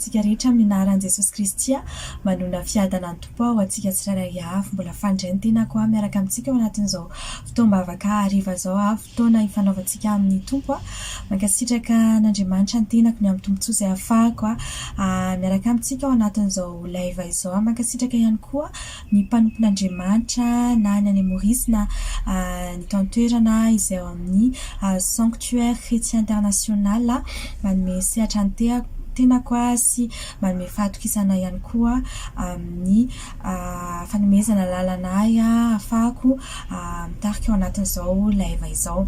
antsika rehetra amin'ny anaran'i Jesosy Kristy manona fiadana ny Tompo ao atsika tsirairay avy mbola fandray ny tenako miaraka amintsika ao anatin'izao fotoam-bavaka hariva zao fotoana ifanaovantsika amin'ny Tompo mankasitraka n'Andriamanitra ny tenako ny amin'ny tombontsoa izay ahafahako miaraka amintsika ao anatin'izao live izao mankasitraka ihany koa ny mpanompon'Andriamanitra na ny any Maurice na ny tantoerana izay ao amin'ny sanctuaire chrétien international manome sehatra ny tenako sy manome fahatokisana ihany koa amin'ny fanomezana lalana ahafahako mitarika ao anatin'izao live izao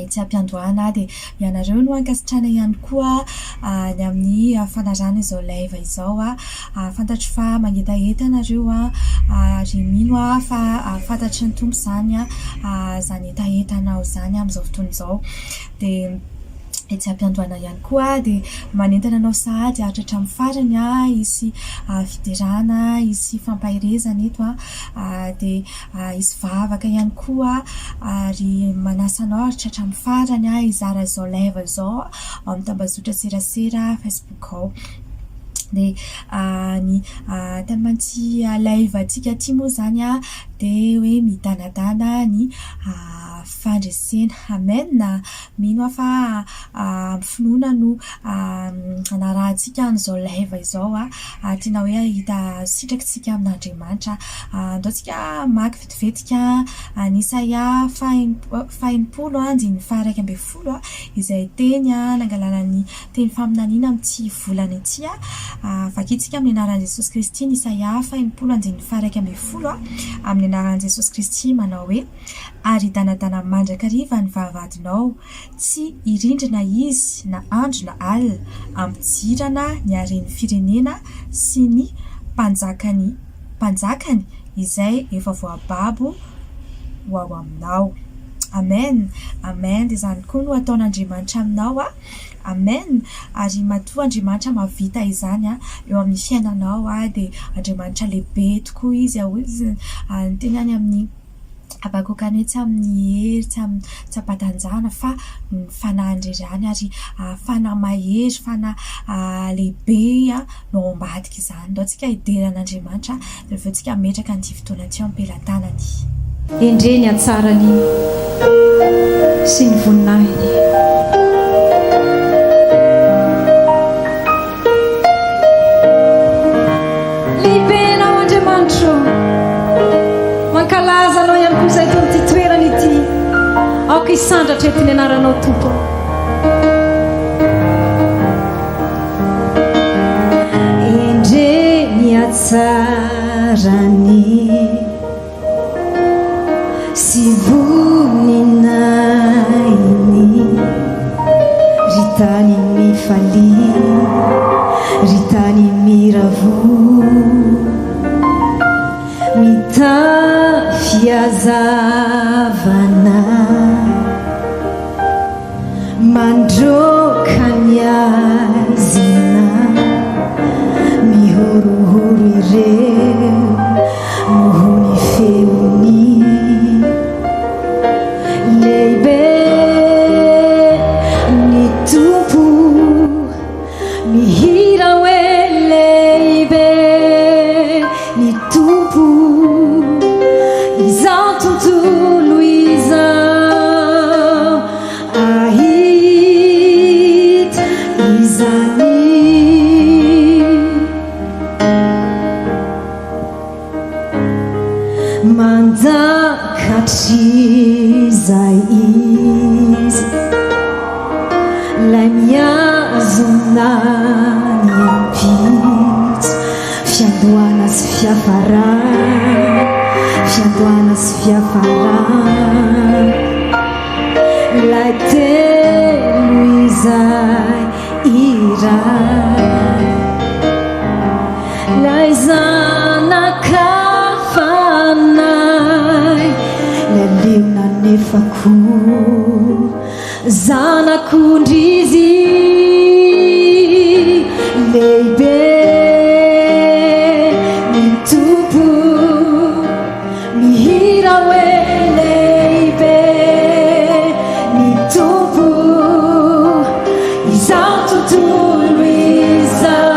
itsy ampiandohana dia ianareo no ankasitrana ihany koa ny amin'ny fanarana izao live izao fantatro fa mangetaheta anareo ary mino fa fantatry ny tompo zany zany etaetanao zany amin'izao fotoana izao dia itsy ampiandohana ihany koa dia manentana anao sahady hatratra amin'ny farany isy fiderana isy fampahirezana eto dia isy vavaka ihany koa ary manasanao hatratra amin'ny farany izara izao live izao amin'ny tambazotra serasera Facebook ao dia ny tamantsy live atsika ty moa zany dia hoe midanadana ny fandresena amen na mino fa finoana no anarahantsika an'izao live izao tiana hoe hita sitrakantsika amin'Andriamanitra andaontsika maky vetivetika ny Isaia 40:10 izay teny nangalana ny teny faminaniana amin'ity volana ity vakitsika amin'ny anaran'i Jesosy Kristy ny Isaia 40:10 amin'ny anaran'i Jesosy Kristy manao hoe ary danadana mandrakariva ny vavahadinao tsy irindrina izy na andro na alina ampijirana ny haren'ny firenena sy ny mpanjakany izay efa voababo ho ao aminao. Amen. Amen. Dia izany koa no ataon'Andriamanitra aminao amen. Ary matoa Andriamanitra mavita izany eo amin'ny fiainanao dia Andriamanitra lehibe tokoa izy ny teny any amin'ny abakokany tsy amin'ny hery tsy ampatanjahana fa ny fanahindrerany ary fanahy mahery fanahy lehibe no ambadika izany ndaontsika hideran'Andriamanitra rehefa tsika metraka ny fotoana ty ampelantanany endreny atsarany sy ny voninahiny lehibenao Andriamanitra mankalaza anao ihany koa izay tony ty toerana ity aoka hisandratra eto ny anaranao Tompo endreny atsarany sy voninahiny ritany mifali ritany miravo mitafiazavana mandrokany azina mihorohoro ireo mohony feony lehibe ny Tompo mihira hoe lehibe ny Tompo izao tontolo izao ahita izany mandakatr'izay izy lay miazona ny ampitsy fiandohana sy fiafarana lay telo izay iray lay zanakafanay laleona nefako zanakondrizy lehibe ny Tompo mihira hoe lehibe ny Tompo izao tontolo izao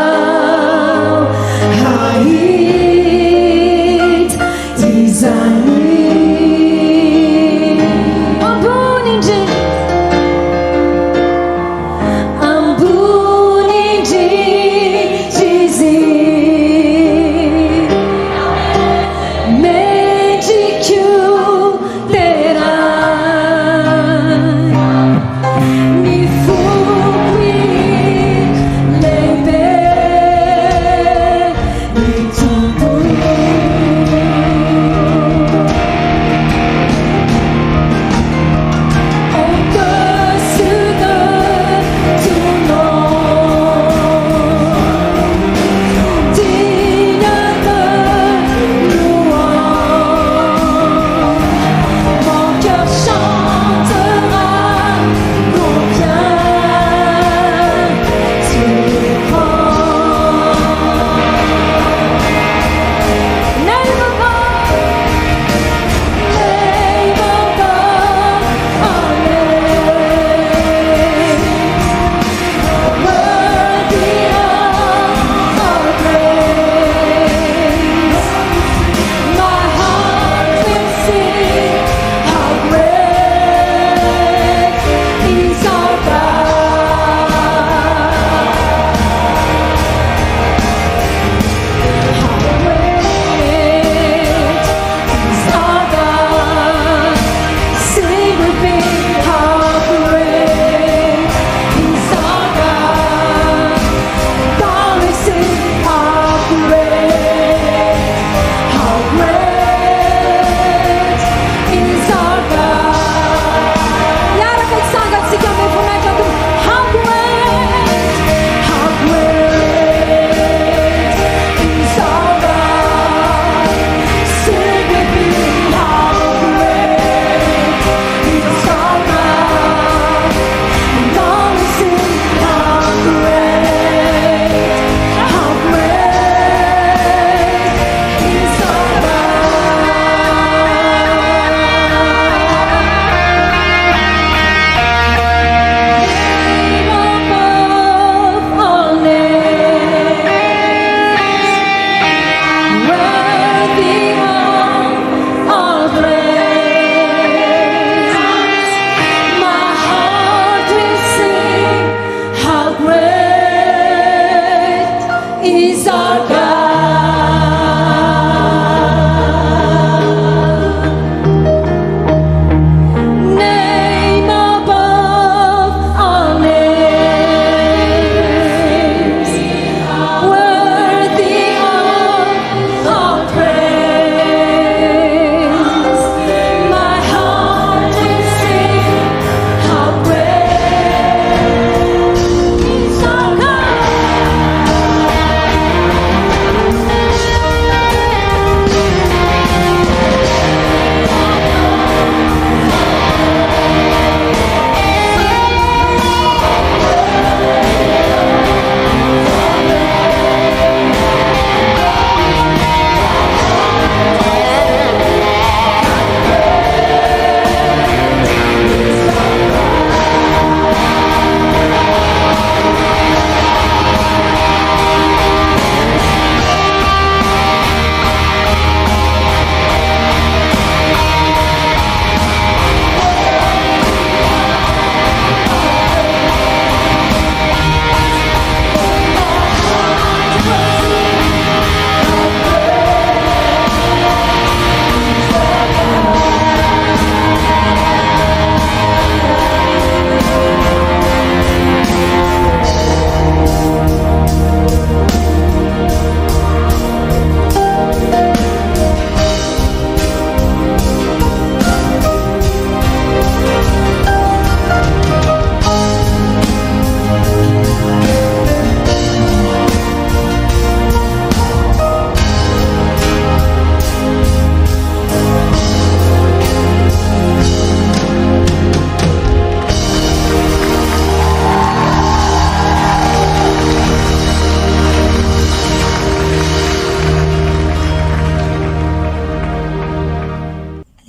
is our God. Name above all names, worthy of all praise. My heart will sing how great is our God.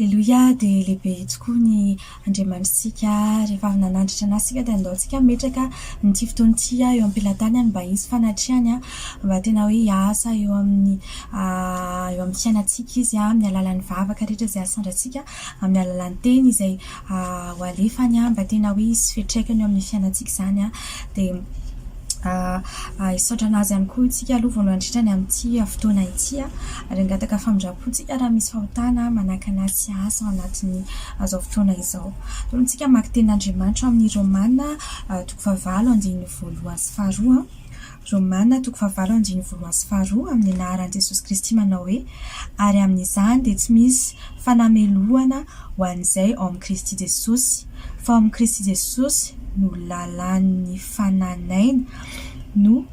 Alleluia, dia lehibe tokoa ny andriamanitsika rehefa avy nanandratra anasika dia andaontsika mipetraka nyity fotoana ity eo am-pelantany any mba hisy fanatrehany mba tena hoe hiasa eo amin'ny fiainantsika izy amin'ny alalan'ny vavaka rehetra izay asandratsika amin'ny alalan'ny teny izay ho alefany mba tena hoe hisy fiatraikany eo amin'ny fiainantsika izany dia hisaotra anazy ihany koa itsika aloha voalohany indrindra ny amin'ity fotoana ity ary angataka famindrapontsika raha misy fahotana manaka anazy sy asa ao anatin'ny azao fotoana izao. Tolontsika maka tenin'Andriamanitra amin'ny Romana toko 7:1-2. Romana toko 7:1-2 amin'ny anaran'i Jesosy Kristy manao hoe ary amin'izany dia tsy misy fanameloana ho an'izay ao amin'ny Kristy Jesosy fa ao amin'ny Kristy Jesosy no lalan'ny fananaina no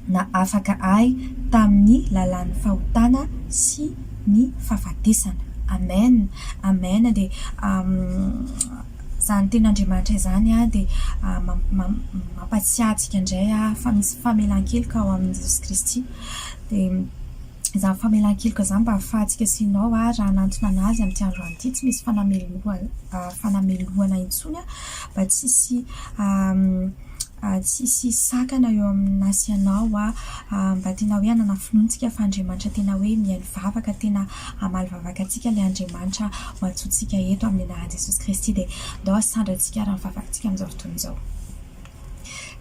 na afaka ahy tamin'ny lalan'ny fahotana sy ny fahafatesana. Amen. Amen. Dia izany tenin'Andriamanitra izany dia mampatsiahy indray fa misy famelan-keloka ao amin'ny Jesosy Kristy. Dia izany famelan-keloka izany mba ahafahantsika sy ianao raha hanantona anazy amin'ity andro an'ity tsy misy fanameloana intsony mba tsisy sakana eo amin'ny asy ianao mba tena hoe hanana finoantsika fa Andriamanitra tena hoe mihaino vavaka tena hamaly vavaka antsika ilay Andriamanitra ho antsointsika eto amin'ny anaran'i Jesosy Kristy dia ndao asandratsika raha ny vavakantsika amin'izao fotoana izao.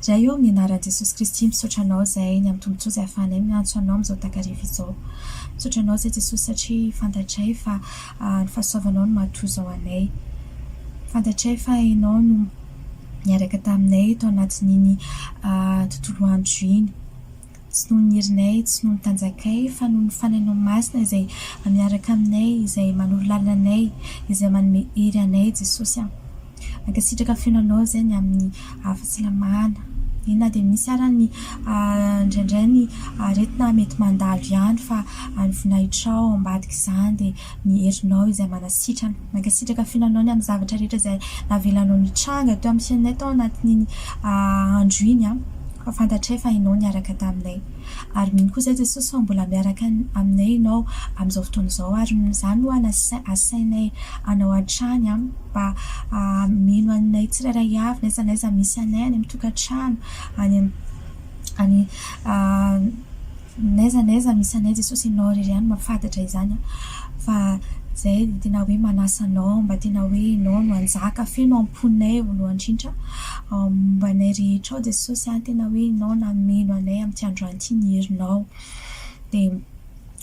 Izay eo amin'ny anaran'i Jesosy Kristy misaotra anao izay ny amin'ny tombontsoa izay ahafahanay miantso anao amin'izao takariva izao. Misaotra anao izay Jesosy satria fantatray fa ny fahasoavanao no mahatozo ao anay. Fantatray fa ianao no niaraka taminay tao anatin'iny tontolo andro iny. Tsy noho ny herinay, tsy noho ny tanjakay fa noho ny fanainao masina izay miaraka aminay, izay manoro lalànay, izay manome hery anay Jesosy. Mankasitraka fiainanao izay ny amin'ny fahasalamana. Ina dia misy ara ny indraindray ny aretina mety mandalo ihany fa ny vonahitrao ambadika izany dia ny herinao izay manasitrana. Mankasitraka fiainanao ny amin'ny zavatra rehetra izay navelanao nitranga teo amin'ny fiainanay tao anatin'iny andro iny fa fantatray fa ianao niaraka taminay. Ary mino koa izay Jesosy fa mbola miaraka aminay ianao amin'izao fotoana izao ary izany no asainay anao hatrany mba mino anay tsirairay avy n'aiza n'aiza misy anay any amin'ny tokantrano n'aiza n'aiza misy anay Jesosy ianao irery ihany mampafantatra izany fa zay tena hoe manasanao mba tena hoe nao no anjaka feno amponay voalohanindrindra mbanay rehetra ao Jesosy tena hoe nao nameno anay amin'ity andro an'ity ny herinao dia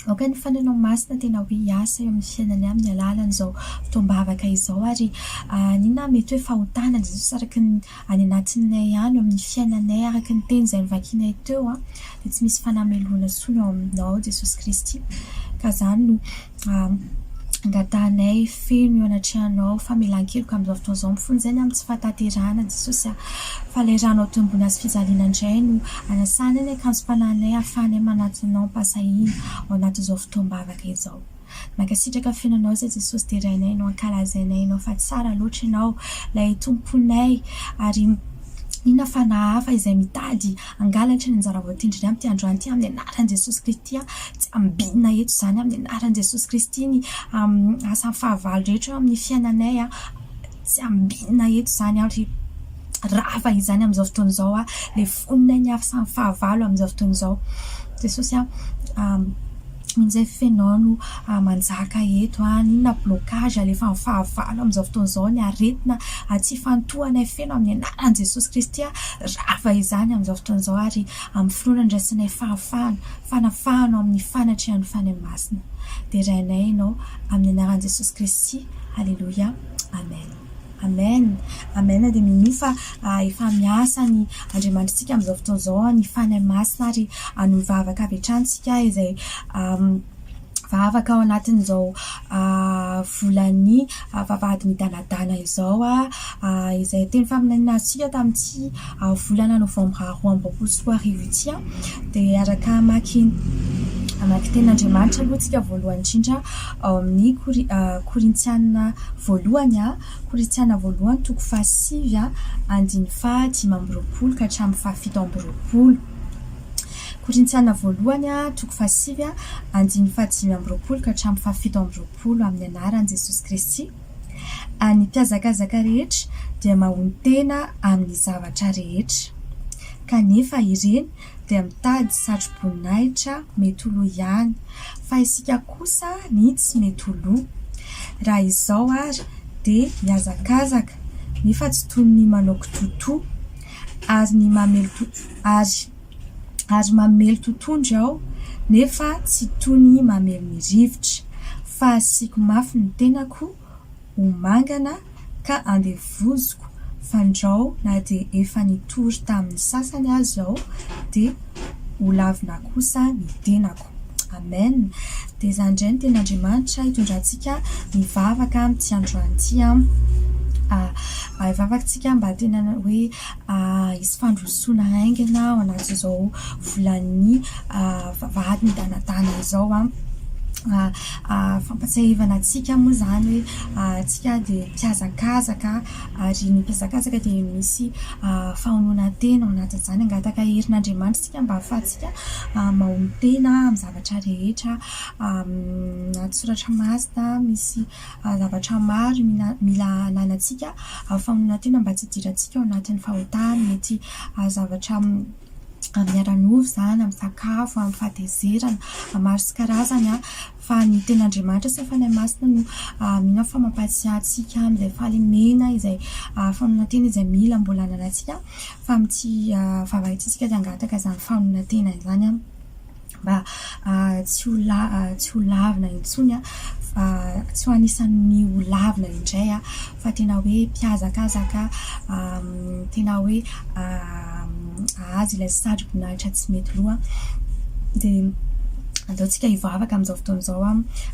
oka ny fanenao masina tena hoe hiasa eo amin'ny fiainany amin'ny alalan'izao fotoam-bavaka izao ary nina mety hoe fahotana Jesosy araka ny any anatinay ihany eo amin'ny fiainanay araka ny teny izay nivakianay teo dia tsy misy fanamelona sony eo aminao Jesosy Kristy ka izany no angatanay feno eo anatrehanao famelan-keloka amin'izao fotoan'izao mifonjany amin'ny tsy fahataterana Jesosy fa ilay rano ao tombony azy fijaliana indray no anasana ny akanjo-pananay ahafahanay manatinao mpasahina ao anatin'izao fotoam-bavaka izao mankasitraka fiainanao izay Jesosy dia rainay no ankalazainay nao fa tsara loatra ianao ilay tomponay ary inona fa nahafa izay mitady angalatra ny anjara voatindriny amin'ity andro an'ity amin'ny anaran'i Jesosy Kristy tsy ambinina eto izany amin'ny anaran'i Jesosy Kristy ny asa fahavalo rehetra amin'ny fiainanay tsy ambinina eto izany ary rava izany amin'izao fotoan'izao ilay fononay ny asa fahavalo amin'izao fotoan'izao Jesosy min'izay fenao no manjaka eto ninona blocage alefa amin'ny fahavalo amin'izao fotoan'izao ny aretina tsy fantohanay feno amin'ny anaran'i Jesosy Kristy rava izany amin'izao fotoan'izao ary amin'ny finoana ndraisinay fanafahana amin'ny fanatrehan'ny fanahy masina dia rainay ianao amin'ny anaran'i Jesosy Kristy halleluja amen amen dia minofa efa miasa ny andriamanitsika amin'izao fotoan'izao ny fanahy masina ary anovavaka avy hatranytsika izay vavaka ao anatin'izao volany vavahady midanadana izao izay teny faminanina antsika tamin'ity volana novambra 2024 ity dia araka amaky ten'Andriamanitra aloha tsika voalohany indrindra amin'ny Korintiana voalohany toko 7 andiny 5 ka hatramin'ny 7 Korintiana voalohany toko 7 andiny 5 ka hatramin'ny 7 amin'ny anaran'i Jesosy Kristy ny mpiazakazaka rehetra dia mahony tena amin'ny zavatra rehetra kanefa ireny dia mitady satro-boninahitra mety ho loha ihany fa isika kosa ny tsy mety ho loha raha izao ary dia miazakazaka nefa tsy toy ny manao kitoto ary mamelo totoandro aho nefa tsy toy ny mamelo ny rivotra fa asiako mafy ny tenako ho mangana ka andevoziko fandrao na dia efa nitory tamin'ny sasany azy aho dia ho lavina kosa ny tenako amen dia izany indray ny ten'Andriamanitra hitondrantsika mivavaka amin'ity andro an'ity ivavakantsika mba tena hoe hisy fandrosoana haingana ao anatin'izao volan'ny vavahady midanadana izao fampatsiahivana antsika moa izany hoe tsika dia mpiazakazaka ary ny mpiazakazaka dia misy fahonoana tena ao anatin'izany angataka herin'Andriamanitra tsika mba ahafahantsika mahony tena amin'ny zavatra rehetra soratra masina misy zavatra maro mila ananantsika fahonoana tena mba tsy hidirantsika ao anatin'ny fahotana mety zavatra amin'ny ara-novo izany amin'ny sakafo amin'ny fahatezerana maro sy karazany fa ny ten'Andriamanitra sy fanahy masina no mino fa mampatsiahantsika amin'izay fahalemena izay fahonoana tena izay mila mbola ananantsika fa amin'ity vavakantsika dia angataka izany fahonoana tena izany mba tsy ho lavina intsony tsy ho anisan'ny ho lavina indray fa tena hoe mpiazakazaka tena hoe azy ilay satro-boninahitra tsy mety loha dia ataontsika hivavaka amin'izao fotoan'izao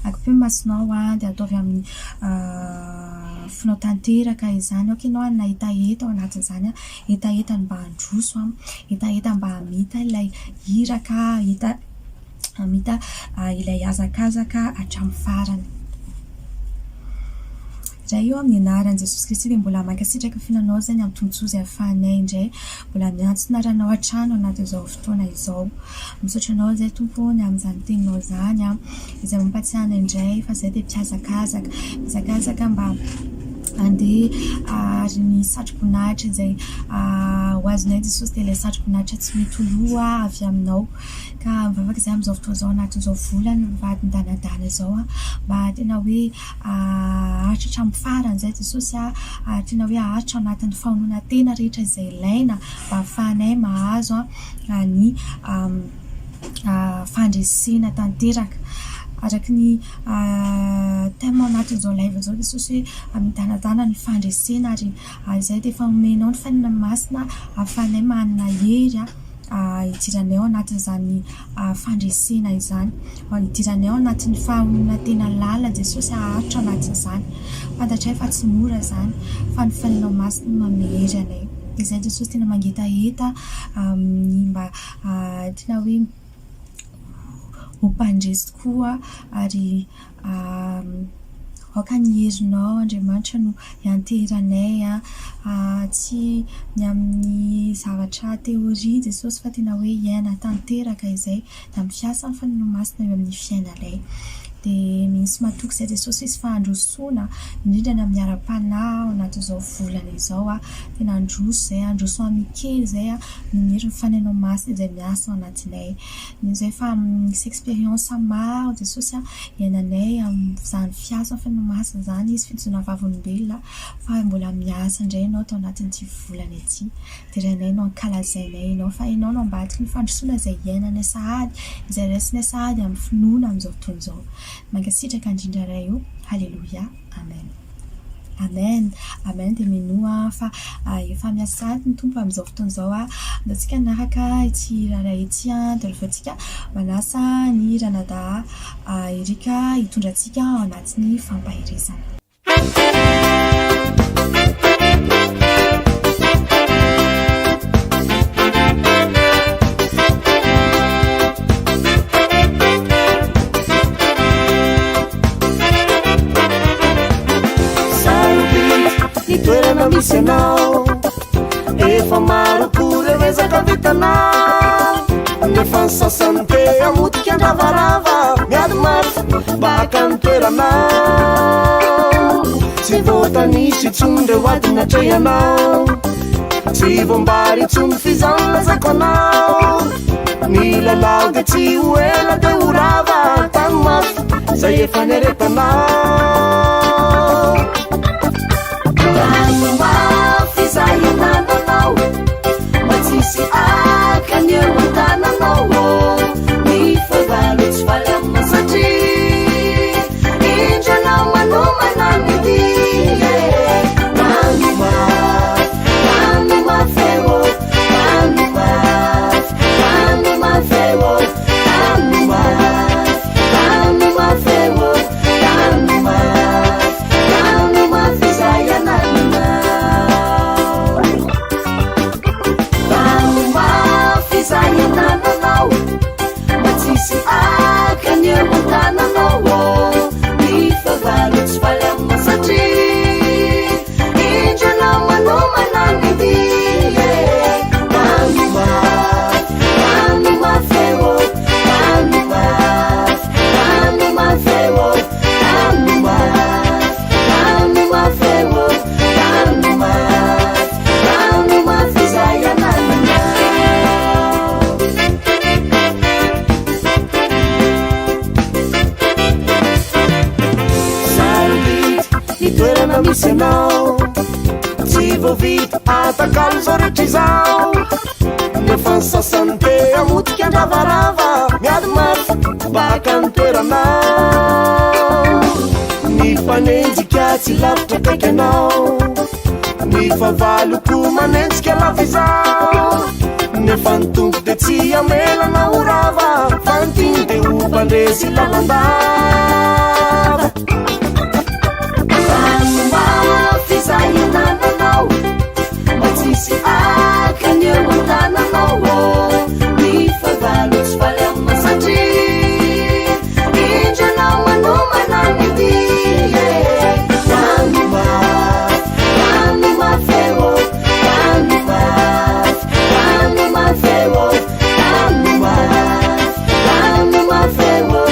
akopy masonao dia ataovy amin'ny finao tanteraka izany ianao na etaeta ao anatin'izany etaetany mba handroso etaeta mba hamita ilay hiraka hamita ilay azakazaka hatramin'ny farany Raha io amin'ny anaran'i Jesosy Kristy dia mbola mankasitraka fiainanao izany amin'ny tombotsoa izay ahafahanay indray mbola miantsona ranao hatrany ao anatin'izao fotoana izao misaotra anao izay tompony amin'izany teninao izany izay mampatsiahana indray fa izay dia mpiazakazaka mba andeha ary ny satro-boninahitra izay ho azonay jesosy de le satroboninahitra tsy mety loha avy aminao ka mivavaka zay am'izao fotoana zao anatin'izao volany vadin-danadana zao a mba tena hoe ahatratra amin'ny farany zay jesosy a tena hoe aharitra anatin'ny fahonoana tena rehetra izay ilaina mba ahafahanay mahazo ny fandresena tanteraka araky ny tellement anatin'izao live zao jesosy hoe midanadana ny fandresena ary izay de efa omenao ny fainana masina ahafahanay manana hery idiranay ao anatin'izany fandresena izany idiranay ao anatin'ny fahamonina tena lala jesosy aharitra anatin'izany fantatray fa tsy mora zany fa ny fainanao masina mamehery anay izay jesosy tena mangetaheta ny mba tena hoe hompandresy tokoa ary aoka ny herinao Andriamanitra no ianteranay tsy ny amin'ny zavatra teoria jesosy fa tena hoe iaina tanteraka izay da mifiasa ny fainanao masina eo amin'ny fiainanay de misy matoky zay jesosy isy fahandrosoana indrindra ny amin'ny ara-panahy anatin'izao volana izao tena androso zay androso amikely zay miniry ny fainanao masina izay miasa ao anatinay izay fa misy expérience maro jesosy iainanay amin'izany fiasa ny fainanao masina zany izy fitsona vavolombelona fa mbola miasa indray ianao tao anatin'ity volana ity de rainay no ankalazainay ianao fa ianao no ambadiky ny fandrosoana izay iainanay sahady izay raisinay sahady amin'ny finoana amin'izao fotoana izao mangasitraka indrindra ray io halleluja amen amen amen de menoa fa efa miasady ny tompo amin'izao fotoana izao andatsika naraka ity raharay ity de rehefatsika manasa ny ranada Erika hitondratsika ao anatin'ny fampahirizana toerana misy anao efa maro korerezaka vitanao nefa ny sasany te amotika andravarava miady maro baka ny toeranao tsy voatanisy tsondre hoadinatray anao tsy voambary tsony fizanlazako anao ny lalao de tsy hoela de horava tany mafy zay efa nieretanao fizayanananao matsisy akanyeo antananao ny favalo tsy valy amina satria indranao manomanamity nanimafeo nanimafeo matsisy akanyeo antananao ny favalo tsy valy amina satria indranao manomanamity nanimafeo misy anao tsy voavita atakalo zao rehetra izao nefa ny sasany te amotika andravarava miady mafy baka ny toeranao ny fanenjika tsy lavitra kaiky anao ny favaloko manenjika lava izao nefa ny tompo de tsy amelana horava fa nytiny de hompandresy lalandava fizayanananao matsisy akanyeo antananao ny favalo tsy valy amina satria indranao manomanamity nanimafeo nanimafeo nanimafeo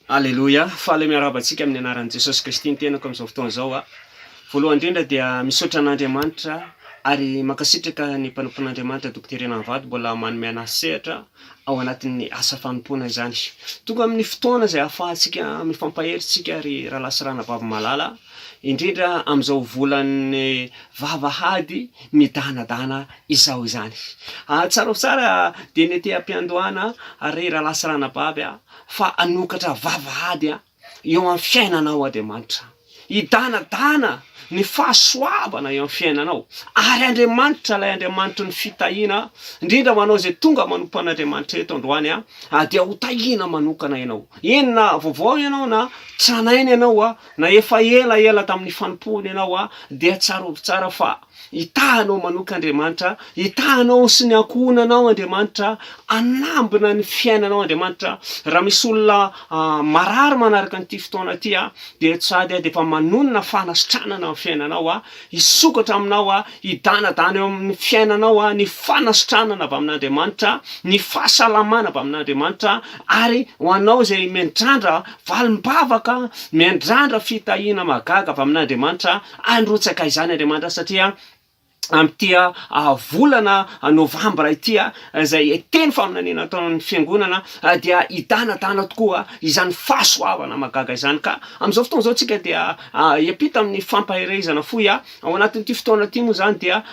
Alleloia, faly miarabantsika amin'ny anaran'i Jesosy Kristy ny tenako amin'izao fotoana izao a. Voalohany indrindra dia misaotra an'Andriamanitra ary mankasitraka ny mpanompon'Andriamanitra Dokotera Navady mbola manome anahy sehatra ao anatin'ny asa fanompoana izany. Tonga amin'ny fotoana izay ahafahantsika mifampaheritsika ary raha lasirana vavy malala, indrindra amin'izao volan'ny vavahady midanadana izao izany. Tsara tsara dia ny ety am-piandohana ary raha lasirana vavy fa anokatra vavahady eo amin'ny fiainanao Andriamanitra. Idanadana ny fahasoavana eo amin'ny fiainanao. Ary Andriamanitra ilay Andriamanitra ny fitahiana, indrindra manao izay tonga manompo an'Andriamanitra eto androany dia ho tahiana manokana ianao. Enina vaovao ianao na tranainy ianao na efa ela tamin'ny fanompoana ianao dia tsara fa itahanao manoka Andriamanitra, itahanao sy ny ankohonanao Andriamanitra, anambina ny fiainanao Andriamanitra. Raha misy olona marary manaraka an'ity fotoana ity dia sady dia efa manonona fanasitranana amin'ny fiainanao, hisokatra aminao, hidanadana eo amin'ny fiainanao ny fanasitranana avy amin'Andriamanitra, ny fahasalamana avy amin'Andriamanitra, ary ho anao izay miandrandra valim-bavaka, miandrandra fitahiana magaga avy amin'Andriamanitra, androtsaka izany Andriamanitra satria amin'ity volana Novambra ity izay teny faminaniana ataon'ny fiangonana dia hidanadana tokoa izany fahasoavana magaga izany. Ka amin'izao fotoana izao tsika dia hiampita amin'ny fampaherezana fohy ao anatin'ity fotoana ity moa izany dia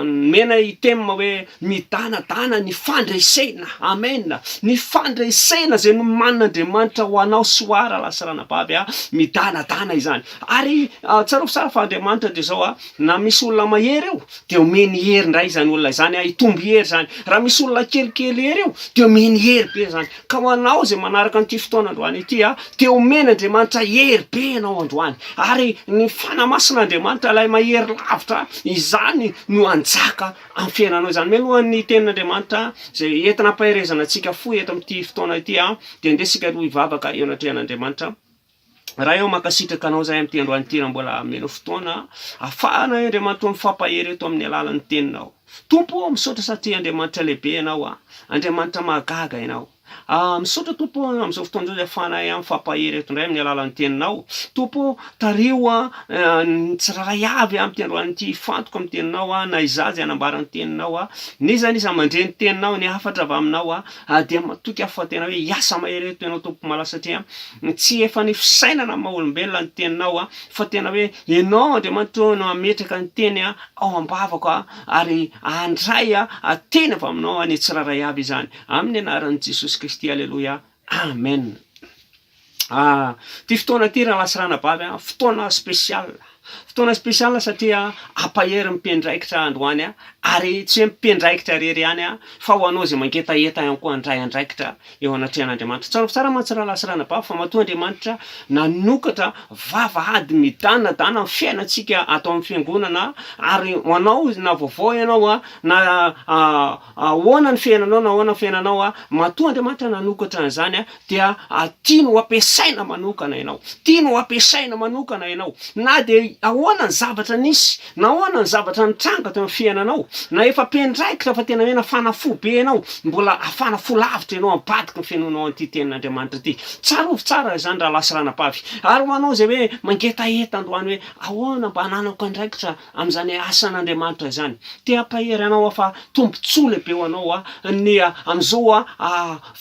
mena itema hoe midanadana ny fandresena. Amen. Ny fandresena izay no manan'Andriamanitra ho anao soara lasirana vavy midanadana izany. Ary tsara fa Andriamanitra dia zao na misy olona mahery eo dia omeny hery ndray izany olona izany, hitomby hery izany. Raha misy olona kelikely hery eo dia omeny hery be izany. Ka ho anao izay manaraka an'ity fotoana androany ity dia omeny Andriamanitra hery be ianao androany. Ary ny fanamasin'Andriamanitra ilay mahery lavitra izany no anjaka amin'ny fiainanao izany. Mialohan'ny tenin'Andriamanitra izay entina hampaherezana antsika fohy eto amin'ity fotoana ity dia indesika roa hivavaka eo anatrehan'Andriamanitra. Raha eo mankasitraka anao zay amin'ity androany ity mbola meno fotoana ahafahana Andriamanitra mifampahery eto amin'ny alalan'ny teninao. Tompo misaotra satria Andriamanitra lehibe ianao, Andriamanitra mahagaga ianao. Misaotra Tompo amin'izao fotoana izao ahafahanay mifampahery eto indray amin'ny alalan'ny teninao. Tompo tario ny tsiraray avy amin'ny androany fantoka amin'ny teninao na izazy anambaran'ny teninao. Niza mandre ny teninao ny hafatra avy aminao dia matoky afa tena hoe hiasa mahery eto ianao Tompo malaza satria tsy efa ny fisainana maha olombelona ny teninao fa tena hoe ianao Andriamanitra no ametraka ny teny ao am-bavaka ary andray teny avy aminao ny tsiraray avy izany amin'ny anaran'i Jesosy Kristy. Alleluia. Amen. Ty fotoana ty raha lasirana vavy fotoana spesial. Fotoana spesial satria ampahery mimpendraikitra androany ary tsy hoe mimpendraikitra rery ihany fa ho anao izay mangetaeta ihany koa andray andraikitra eo anatrehan'Andriamanitra. Tsara mantsy raha lasirana vavy fa matoa Andriamanitra nanokatra vavahady midanadana amin'ny fiainantsika atao amin'ny fiangonana ary ho anao na vaovao ianao na ahoana ny fiainanao na ahoana ny fiainanao matoa Andriamanitra nanokatra an'izany dia tiany ho ampiasaina manokana ianao. Tiany ho ampiasaina manokana ianao. Na dia ahoana ny zavatra nisy, na ahoana ny zavatra nitranga teo amin'ny fiainanao, na efa mpendraikitra fa tena hoe nafanafo be ianao, mbola afanafo lavitra ianao ambadiky ny fiainanao an'ity tenin'Andriamanitra ity. Tsarovy tsara izany raha lasirana vavy. Ary ho anao izay hoe mangetaeta androany hoe ahoana mba hananako andraikitra amin'izany asan'Andriamanitra izany. Te hampahery anao fa tombontsoa lehibe ho anao ny amin'izao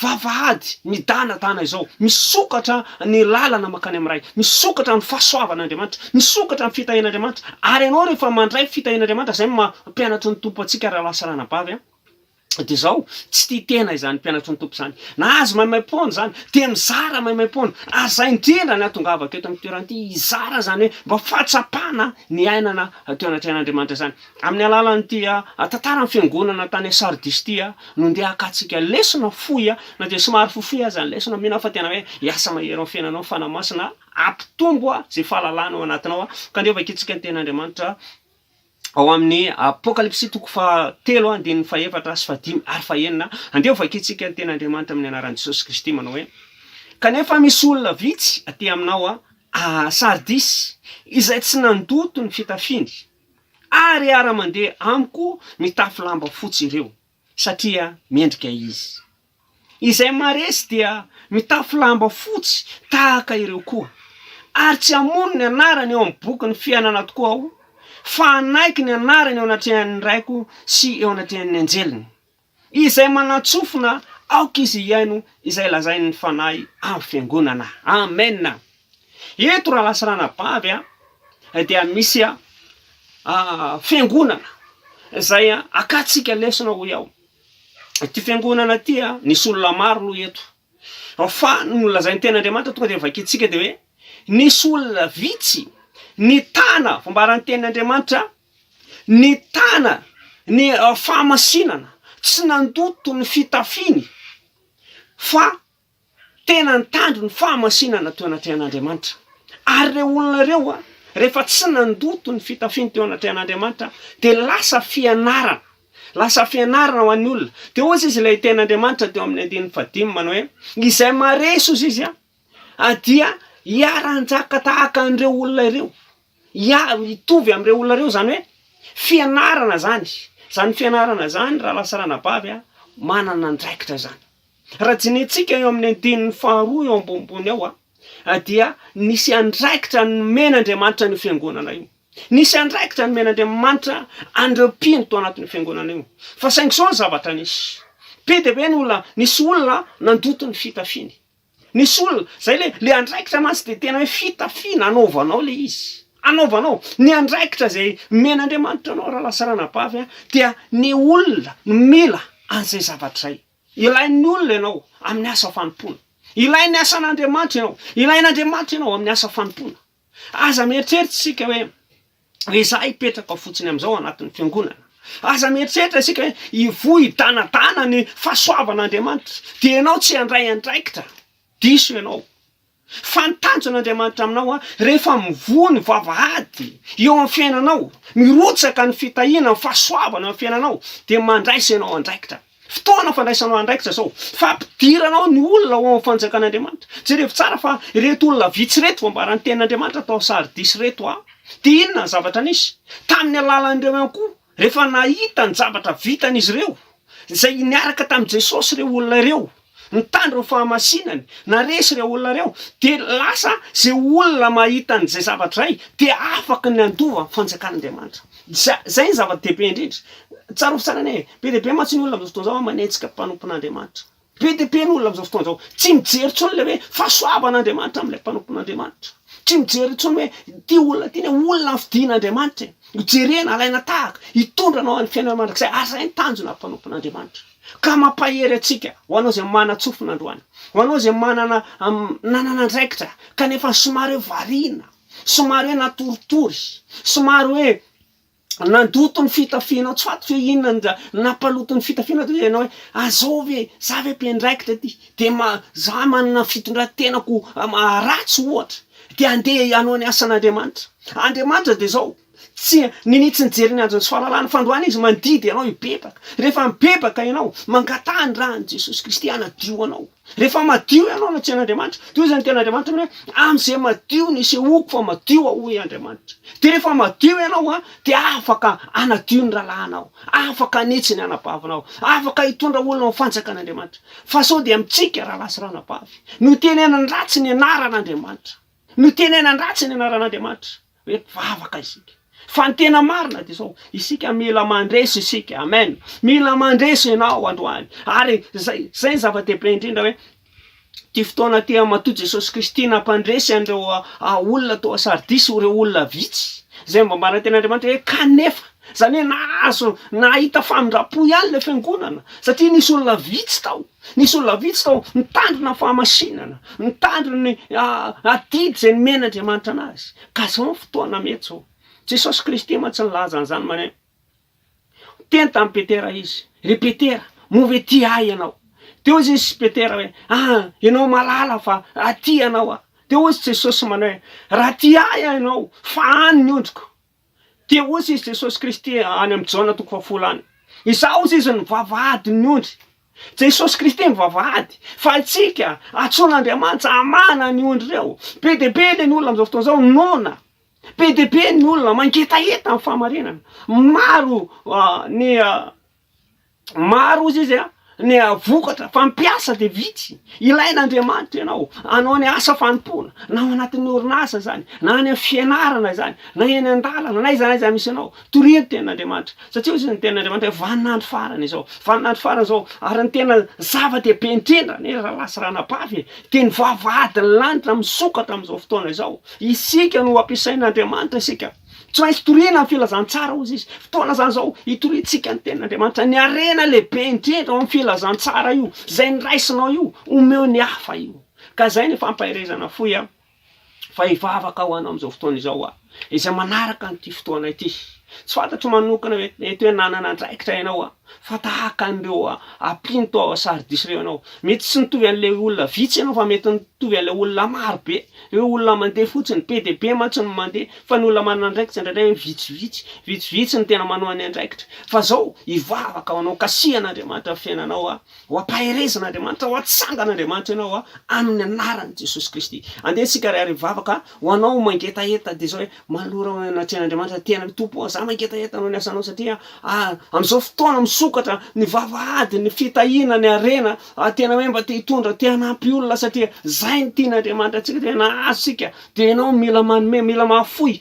vavahady midanadana izao, misokatra ny lalana makany amin'ray, misokatra ny fahasoavan'Andriamanitra, misokatra ny fitahian'Andriamanitra. Ary ianao rehefa mandray fitahian'Andriamanitra zay mampianatra ny Tompo antsika raha lasirana vavy dia zao tsy tia tena izany mpianatra ny Tompo izany. Na azy maimai-poana izany dia mizara maimai-poana. Ary zay indrindra ny atongavako eto amin'ny toeran'ity izara zany hoe mba fahatsapana ny ainana teo anatrehan'Andriamanitra izany. Amin'ny alalan'ity tantaran'ny fiangonana tany Sardis ity no ndeha hakatsika lesona fohy na dia somary fofohy azy ny lesona mena fa tena hoe hiasa mahery amin'ny fiainanao fanamasina ampitombo izay fahalalana ao anatinao. Ka ndeha vakitsika ny ten'Andriamanitra ao amin'ny Apokalipsy 3:3 fahaefatra sy fahadimy ary fahaenina. Andeha vakitsika ny ten'Andriamanitra amin'ny anaran'i Jesosy Kristy manao hoe kanefa misy olona vitsy aty aminao Sardis izay tsy nandoto ny fitafiny ary ara-mandeha amiko mitafy lamba fotsy ireo satria mendrika izy. izay maresy dia mitafy lamba fotsy tahaka ireo koa, ary tsy hamono ny anarany eo amin'ny boky ny fiainana tokoa aho, fa anaiky ny anarany eo anatrehan'ny raiko sy eo anatrehan'ny anjeliny, izay manatsofina aoka izy iaino izay lazainy ny fanahy amin'ny fiangonana. Amen. Eto raha lasarana-bavy dia misy fiangonana zay akatsika lesona ho iaho. Ty fiangonana ty nisy olona maro no eto, fa no lazainy ten'Andriamanitra tonga de vakitsika de hoe nisy olona vitsy nitana fombaran'ny tenin'Andriamanitra, nitana ny fahamasinana, tsy nandoto ny fitafiny fa tena nitandro ny fahamasinana teo anatrehan'Andriamanitra. Ary reo olona reo rehefa tsy nandoto ny fitafiny teo anatrehan'Andriamanitra de lasa fianarana ho an'ny olona. De ohatsy izy ilay tenin'Andriamanitra teo amin'ny 1:5 manao hoe izay maresy ozy izy dia hiara-njaka tahaka an'ireo olona ireo, hitovy amin'ireo olona reo, zany hoe fianarana zany. Zany fianarana zany raha lasarana-bavy manana andraikitra zany. Raha jinetsika eo amin'ny 2 eo ambonimbony ao dia nisy andraikitra nomen'Andriamanitra ny fiangonana io. Nisy andraikitra nomen'Andriamanitra andreo mpino tao anatin'ny fiangonana io. Fa saingy sao ny zavatra nisy. Be de be ny olona, nisy olona nandoto ny fitafiny. Nisy olona, zay le andraikitra mantsy de tena hoe fitafina anaovanao le izy. Anaovanao ny andraikitra zay men'Andriamanitra anao raha lasarana-bavy dia ny olona mila an'izay zavatra zay. Ilain'ny olona ianao amin'ny asa fanompona. Ilain'ny asan'Andriamanitra ianao. Ilain'Andriamanitra ianao amin'ny asa fanompona. Aza mieritreritra isika hoe izaho hipetraka fotsiny amin'izao anatin'ny fiangonana. Aza mieritreritra isika hoe hivoy hidanadana ny fahasoavan'Andriamanitra. Dia ianao tsy handray andraikitra. Diso ianao. Fa ny tanjon'Andriamanitra aminao rehefa mivoy ny vavahady eo amin'ny fiainanao, mirotsaka ny fitahiana ny fahasoavana amin'ny fiainanao, dia mandraisa ianao andraikitra. Fotoana fandraisanao andraikitra zao, fa ampidiranao ny olona ao amin'ny fanjakan'Andriamanitra. Jerevy tsara fa reto olona vitsy reto vambaran'ny tenin'Andriamanitra tao Sardis reto dia inona ny zavatra nisy? Tamin'ny alalan'ireo ihany koa, rehefa nahita ny zavatra vitan'izy ireo, izay niaraka tamin'i Jesosy ireo olona ireo, nitandro ny fahamasinany, naresy ireo olona ireo, dia lasa zay olona mahita an'izay zavatra zay dia afaka ny andova ny fanjakan'Andriamanitra. Zay ny zava-dehibe indrindra. Tsara tsarane, be de be mantsy ny olona amin'izao fotoana zao manetsika mpanompon'Andriamanitra. Be de be ny olona amin'izao fotoana zao tsy mijery tsony le hoe fahasoavan'Andriamanitra amin'ilay mpanompon'Andriamanitra. Tsy mijery tsony hoe ty olona ty olona fidian'Andriamanitra. Jerena alaina tahaka, hitondranao amin'ny fiainana mandrakizay, asainy tanjona mpanompon'Andriamanitra. Ka mampahery atsika ho anao zay manatsofina androany, ho anao zay nanana andraikitra kanefa somary hoe variana, somary hoe natoritory, somary hoe nandoto ny fitafianao, tsy fato fe inona nampaloto ny fitafianao, dia ianao hoe azao ve za ve mpiandraikitra ty dia za manana fitondran-tenako ratsy ohatra dia andeha hanao ny asan'Andriamanitra. Andriamanitra dia zao tsy ninitsy nijery ny androny sy fahalalana, fandroany izy mandidy ianao hibebaka. Rehefa mibebaka ianao mangatahany rahany Jesosy Kristy hanadio anao. Rehefa madio ianao anatseh'Andriamanitra, toy izany tenin'Andriamanitra hoe amin'izay madio nisy eoko fa madio ahoy Andriamanitra. Dia rehefa madio ianao dia afaka anadio ny rahalahinao, afaka hanetsy ny anabavinao, afaka hitondra olona amin'ny fanjakan'Andriamanitra. Fa sao dia amintsika raha lasarana-bavy no tenenany ratsy ny anaran'Andriamanitra, no tenenany ratsy ny anaran'Andriamanitra hoe vavaka isika. Fa ny tena marina dia zao, isika mila mandresy isika. Amen. Mila mandresy ianao androany. Ary zay ny zava-dehibe indrindra hoe ty fotoana ty matoa Jesosy Kristy nampandresy an'ireo olona tao Sardis, ireo olona vitsy. Zay mbambarana tenin'Andriamanitra hoe kanefa, zany hoe nahazo nahita famindrapo ihany le fiangonana, satria nisy olona vitsy tao. Nisy olona vitsy tao nitandrona fahamasinana, nitandrony atidy zay nomen'Andriamanitra anazy. Ka zao ny fotoana mety zao. Jesosy Kristy mantsy nilaza an'izany mane. Teny tamin'ny Petera izy, ry Petera, move ty ahy ianao. Teo izy sy Petera hoe ianao malala fa aty ianao. Teo izy Jesosy manao hoe raha ty ahy ianao fa any ny ondriko. Teo izy Jesosy Kristy any amin'ny Jaona 10 any. Izao izy ny vavahady ny ondry. Jesosy Kristy ny vavahady, fa itsika atsoan'Andriamanitra amana ny ondry reo. Be de be ny olona amin'izao fotoana zao nona. Be de be ny olona mangetaheta amin'ny fahamarinana. Maro izy ny vokatra fampiasa de vitsy ilain'Andriamanitra ianao anao ny asa fanompoana na ao anatin'ny orinasa zany na any amin'ny fianarana zany na eny an-dalana na aiza misy anao toriro tenin'Andriamanitra satria izy ny tenin'Andriamanitra vaninandro farany izao vaninandro farany zao ary ny tena zava-dehibe indrindra ny lasa ranabavy teny vavahadiny lanitra misokatra amin'izao fotoana izao isika no ampiasain'Andriamanitra isika tsy maintsy toriana amin'ny filazantsara ozy izy fotoana zany zao hitorintsika ny tenin'Andriamanitra ny arena lehibe indrindra amin'ny filazantsara io zay niraisinao io omeo ny hafa io ka zay ny fampahirezana foy a fa hivavaka ho anao amin'izao fotoana izao a izay manaraka n'ity fotoana ity tsy fantatro manokana hoe eto hoe nanana andraikitra ianao a fa tahaka an'ireo ampinto ao sardisy ireo ianao mety tsy nitovy an'le olona vitsy ianao fa mety nitovy an'le olona maro be ireo olona mandeha fotsiny be de be mantsy ny mandeha fa ny olona manana andraikitra indraindray vitsivitsy ny tena manao any andraikitra fa zao hivavaka ho anao kasihan'Andriamanitra fiainanao a ho ampahirezan'Andriamanitra ho atsangan'Andriamanitra ianao a amin'ny anaran'i Jesosy Kristy andesika ray ary hivavaka ho anao mangetaeta de zao hoe malora anatrehan'Andriamanitra tena tompo za mangetaeta anao ny asanao satria amin'izao fotoana misokatra ny vavahady ny fitahina ny arena tena hoe mba te hitondra te hanampy olona satria zay ny tian'Andriamanitra atsika tena azosika de ianao mila manome mila mafoy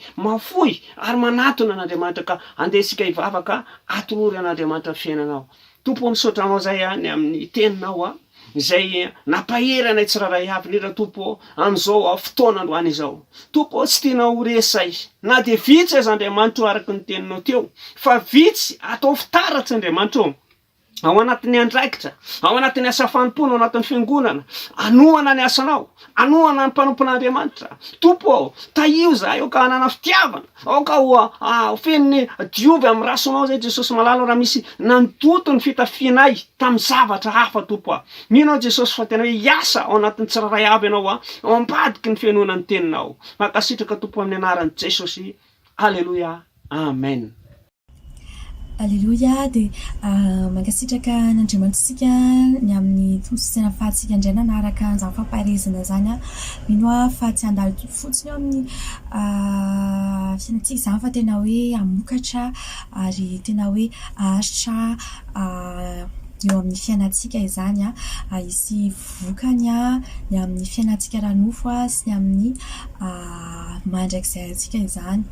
ary manatona an'Andriamanitra ka andesika hivavaka atolory an'Andriamanitra fiainanao tompo misotranao zay any amin'ny teninao izay napahirana tsiraray avy nira tompo amin'izao fotoana androany izao tompo tsy tianao ho resay na de vitsy aza Andriamanitra araky ny teninao teo fa vitsy atao fitaratsy Andriamanitra ao anatin'ny andraikitra ao anatin'ny asa fanompoana ao anatin'ny fiangonana anohana ny asanao anohana ny mpanompon'Andriamanitra tompo tahio za eo ka hanana fitiavana ao ka ho feniny diovy amin'ny rasonao zay Jesosy malala raha misy nandoto ny fitafianay tamin'ny zavatra hafa tompo mino Jesosy fa tena hoe hiasa ao anatin'ny tsiraray avy ianao ao ambadiky ny fianoana ny teninao mankasitraka tompo amin'ny anaran'i Jesosy alleluia amen. Alléluia de mankasitraka n'Andriamanitsika ny amin'ny tombontsoa fahatsika indray nanaraka an'izany fampaharezana zany mino fa tsy handalo fotsiny eo amin'ny fiainantsika izany fa tena hoe amokatra ary tena hoe aharitra eo amin'ny fiainantsika izany isy vokany ny amin'ny fiainantsika ranofo sy ny amin'ny mandraikizay antsika izany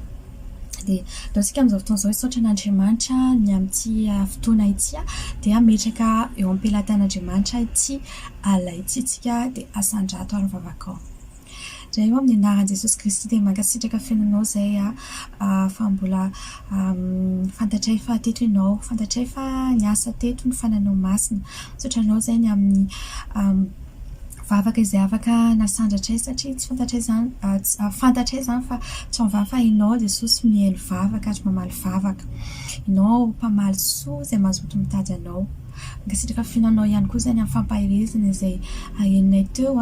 de ratsika amin'izao fotoana izao hisaotra n'Andriamanitra ny amin'ity fotoana ity dia ametraka eo am-pelatan'Andriamanitra ity alaitsitsika de asandrato ary vavakao zay eo amin'ny anaran'i Jesosy Kristy de mankasitraka fiainanao zay fa mbola fantatray fa teto ianao fantatray fa ny asa teto ny fananao masina misaotranao zay ny amin'ny vavaka izay afaka nasandratray satria tsy fantatray zany fa tsy mivava fa ianao Jesosy mihaino vavaka ary mamaly vavaka ianao mpamaly soa zay mazoto mitady anao mankasitraka fiainanao ihany koa zany amin'ny fampahirezana izay aheninay teo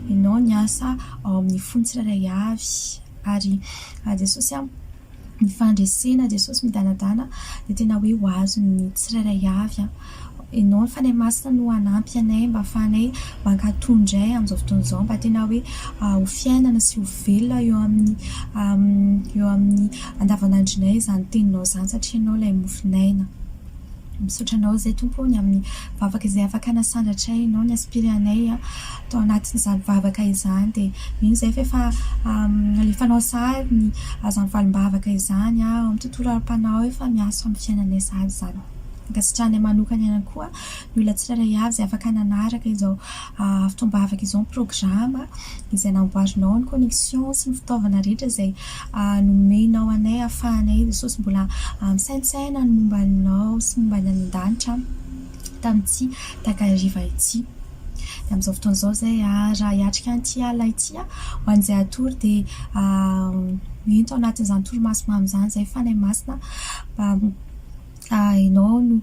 ianao ny asa ao amin'ny fony tsiraray avy ary Jesosy ny fandresena Jesosy midanadana de tena hoe ho azo ny tsiraray avy ianao ny fanahy masina no hanampy anay mba ahafahanay mankatondray amin'izao fotoana izao mba tena hoe ho fiainana sy ho velona eo amin'ny andavanandronay izany teninao zany satria ianao ilay mofinaina misaotranao zay tompo ny amin'ny vavaka izay afaka nasandratray ianao ny aspiry anay tao anatin'izany vavaka izany de mino zay fa alefanao sary ny azany valim-bavaka izany amin'ny tontolo aram-panao efa miaso amin'ny fiainanay sady zany ankasitrahanay manokana ihany koa ny olona tsiraray avy izay afaka nanaraka izao fitombavaka izao programa izay namboarinao ny connexion sy ny fitaovana rehetra izay nomenao anay ahafahanay Jesosy mbola misaintsaina ny momba anao sy momba ny an-danitra tamin'ity takariva ity de amin'izao fotoana izao zay raha hiatrika an'ity ala ity ho an'izay atory de mento anatin'izany toromaso mamy zany zay fanahy masina ianao no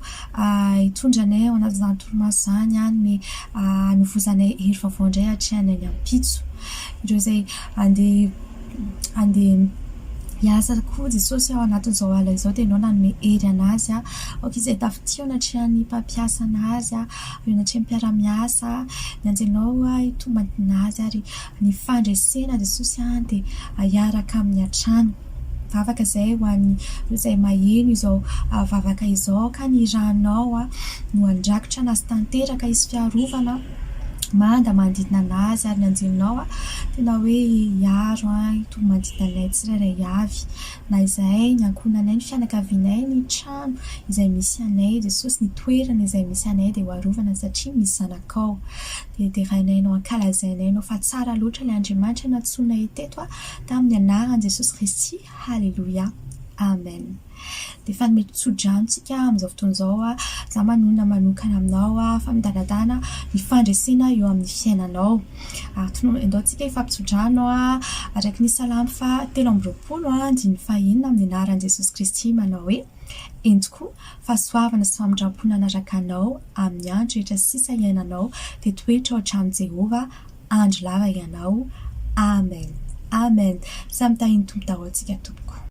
hitondranay ao anatin'izany toromaso zany ny anovozanay hery vaovao indray hatrehanay ny ampitso ireo zay andeha hiasa koa Jesosy ao anatin'izao ala izao de ianao nanome hery anazy aoka izay tafitio natrehan'ny mpampiasa anazy io natrehan'ny mpiara-miasa ny anjelao hitombantinazy ary ny fandresena Jesosy de hiaraka amin'ny an-trano vavaka izay ho an'ny izay maheno izao vavaka izao ka ny ranao no andrakotra anazy tanteraka izy fiarovana manda manodidina anazy ary ny anjelinao tena hoe hiaro itony manodidina anay tsirairay avy na izay ny ankohonanay ny fianakavianay ny trano izay misy anay Jesosy ny toerana izay misy anay dia ho arovana satria misy zanakao dia rainainao ankalazainainao fa tsara loatra ilay Andriamanitra natsoinay teto tamin'ny anaran'i Jesosy Kristy. Halleluja, amen. Dia efa metso-dranontsika amin'izao fotoan'izao za manona manokana aminao fa midanadana ny fandresena eo amin'ny fiainanao ary endaontsika ifampiso-drano araka ny salamy fa 3:25 amin'ny anaran'i Jesosy Kristy manao hoe entiko fahasoavana sy famindram-pona anaraka anao amin'ny andro rehetra sisa iainanao dia toetra ao hatramin'i Jehova andro lava ianao. Amen, amen. Samy tahiny tompo daholo antsika tompoko.